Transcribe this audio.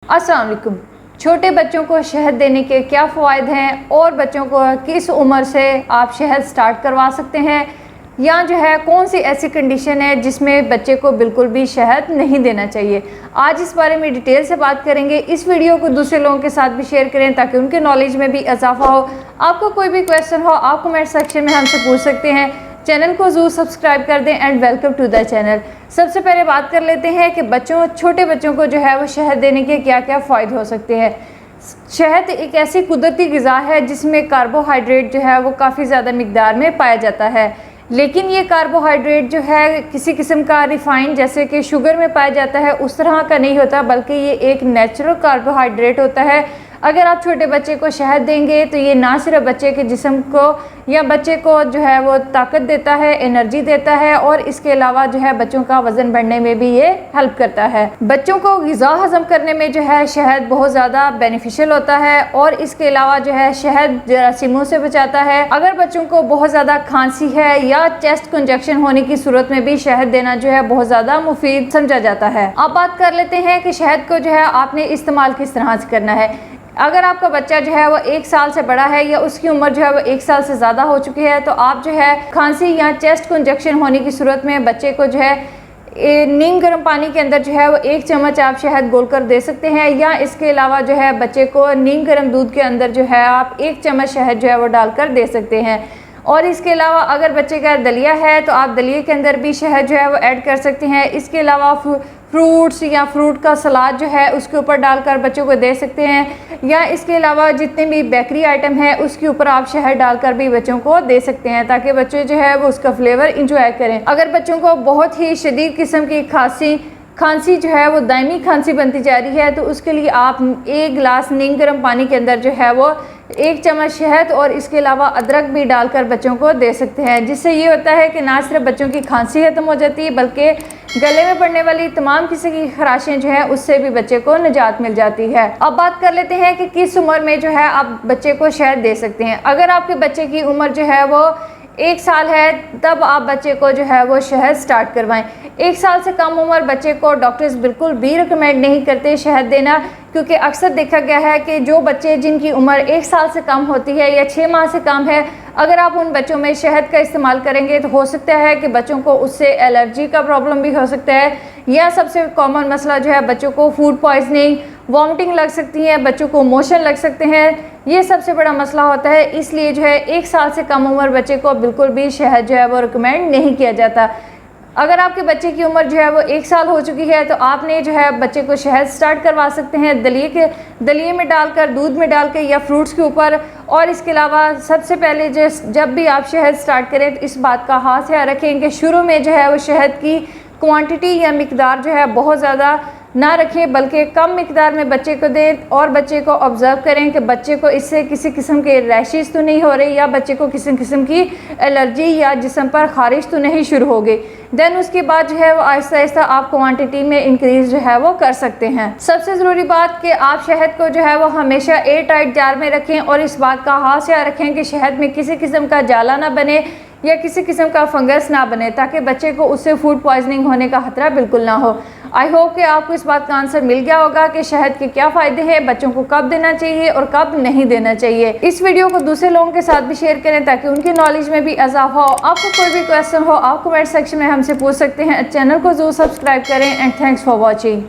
अस्सलाम वालेकुम। छोटे बच्चों को शहद देने के क्या फ़वाइद हैं और बच्चों को किस उम्र से आप शहद स्टार्ट करवा सकते हैं, या जो है कौन सी ऐसी कंडीशन है जिसमें बच्चे को बिल्कुल भी शहद नहीं देना चाहिए, आज इस बारे में डिटेल से बात करेंगे। इस वीडियो को दूसरे लोगों के साथ भी शेयर करें ताकि उनके नॉलेज में भी इजाफा हो। आपको कोई भी क्वेश्चन हो आप कमेंट सेक्शन में हमसे पूछ सकते हैं। चैनल को ज़रूर सब्सक्राइब कर दें and welcome to the channel. सबसे पहले बात कर लेते हैं कि छोटे बच्चों को जो है वो शहद देने के क्या क्या फ़ायदे हो सकते हैं। शहद एक ऐसी कुदरती ग़िज़ा है जिसमें कार्बोहाइड्रेट जो है वो काफ़ी ज़्यादा मिकदार में पाया जाता है, लेकिन ये कार्बोहाइड्रेट जो है किसी किस्म का रिफ़ाइन जैसे कि शुगर में पाया जाता है उस तरह का नहीं होता, बल्कि ये एक नेचुरल कार्बोहाइड्रेट होता है। अगर आप छोटे बच्चे को शहद देंगे तो ये ना सिर्फ बच्चे के जिस्म को या बच्चे को जो है वो ताकत देता है, एनर्जी देता है, और इसके अलावा जो है बच्चों का वज़न बढ़ने में भी ये हेल्प करता है। बच्चों को ग़िज़ा हज़म करने में जो है शहद बहुत ज़्यादा बेनिफिशियल होता है, और इसके अलावा जो है शहद जरासीमों से बचाता है। अगर बच्चों को बहुत ज़्यादा खांसी है या चेस्ट कंजक्शन होने की सूरत में भी शहद देना जो है बहुत ज़्यादा मुफीद समझा जाता है। अब बात कर लेते हैं कि शहद को जो है आपने इस्तेमाल किस तरह से करना है। अगर आपका बच्चा जो है वो 1 साल से बड़ा है या उसकी उम्र जो है वो 1 साल से ज़्यादा हो चुकी है, तो आप जो है खांसी या चेस्ट कंजक्शन होने की सूरत में बच्चे को जो है नीम गर्म पानी के अंदर जो है वो 1 चम्मच आप शहद घोल कर दे सकते हैं, या इसके अलावा जो है बच्चे को नीम गर्म दूध के अंदर जो है आप 1 चम्मच शहद जो है वो डालकर दे सकते हैं। और इसके अलावा अगर बच्चे का दलिया है तो आप दलिए के अंदर भी शहद जो है वो ऐड कर सकते हैं। इसके अलावा फ्रूट्स या फ्रूट का सलाद जो है उसके ऊपर डालकर बच्चों को दे सकते हैं, या इसके अलावा जितने भी बेकरी आइटम है उसके ऊपर आप शहद डालकर भी बच्चों को दे सकते हैं, ताकि बच्चे जो है वो उसका फ्लेवर इंजॉय करें। अगर बच्चों को बहुत ही शदीद किस्म की खांसी जो है वो दायमी खांसी बनती जा रही है, तो उसके लिए आप 1 गिलास नीम गर्म पानी के अंदर जो है वो 1 चम्मच शहद और इसके अलावा अदरक भी डालकर बच्चों को दे सकते हैं, जिससे ये होता है कि ना सिर्फ बच्चों की खांसी खत्म हो जाती है बल्कि गले में पड़ने वाली तमाम किस्म की खराशें जो है उससे भी बच्चे को निजात मिल जाती है। अब बात कर लेते हैं कि किस उम्र में जो है आप बच्चे को शहद दे सकते हैं। अगर आपके बच्चे की उम्र जो है वो 1 साल है तब आप बच्चे को जो है वो शहद स्टार्ट करवाएं। 1 साल से कम उम्र बच्चे को डॉक्टर्स बिल्कुल भी रिकमेंड नहीं करते शहद देना, क्योंकि अक्सर देखा गया है कि जो बच्चे जिनकी उम्र 1 साल से कम होती है या 6 माह से कम है, अगर आप उन बच्चों में शहद का इस्तेमाल करेंगे तो हो सकता है कि बच्चों को उससे एलर्जी का प्रॉब्लम भी हो सकता है, या सबसे कॉमन मसला जो है बच्चों को फूड पॉइजनिंग, वॉमिटिंग लग सकती है, बच्चों को मोशन लग सकते हैं, ये सबसे बड़ा मसला होता है। इसलिए जो है 1 साल से कम उम्र बच्चे को बिल्कुल भी शहद जो है वो रिकमेंड नहीं किया जाता। अगर आपके बच्चे की उम्र जो है वो 1 साल हो चुकी है तो आपने जो है बच्चे को शहद स्टार्ट करवा सकते हैं दलिए में डालकर, दूध में डाल के, या फ्रूट्स के ऊपर। और इसके अलावा सबसे पहले जब भी आप शहद स्टार्ट करें तो इस बात का खास ख्याल रखें कि शुरू में जो है वो शहद की क्वांटिटी या मिकदार जो है बहुत ज़्यादा ना रखें, बल्कि कम मिकदार में बच्चे को दें, और बच्चे को ऑब्ज़र्व करें कि बच्चे को इससे किसी किस्म के रैशेस तो नहीं हो रही, या बच्चे को किसी किस्म की एलर्जी या जिस्म पर खारिश तो नहीं शुरू हो गई। देन उसके बाद जो है वो आहिस्ता आहिस्ता आप क्वांटिटी में इंक्रीज़ जो है वो कर सकते हैं। सबसे ज़रूरी बात कि आप शहद को जो है वो हमेशा एयर टाइट जार में रखें, और इस बात का खास ख्याल रखें कि शहद में किसी किस्म का जाला ना बने या किसी किस्म का फंगस ना बने, ताकि बच्चे को उससे फूड पॉइजनिंग होने का खतरा बिल्कुल ना हो। आई होप कि आपको इस बात का आंसर मिल गया होगा कि शहद के क्या फ़ायदे हैं, बच्चों को कब देना चाहिए और कब नहीं देना चाहिए। इस वीडियो को दूसरे लोगों के साथ भी शेयर करें ताकि उनकी नॉलेज में भी इजाफा हो। आपको कोई भी क्वेश्चन हो आप कमेंट सेक्शन में हमसे पूछ सकते हैं। चैनल को जरूर सब्सक्राइब करें एंड थैंक्स फॉर वॉचिंग।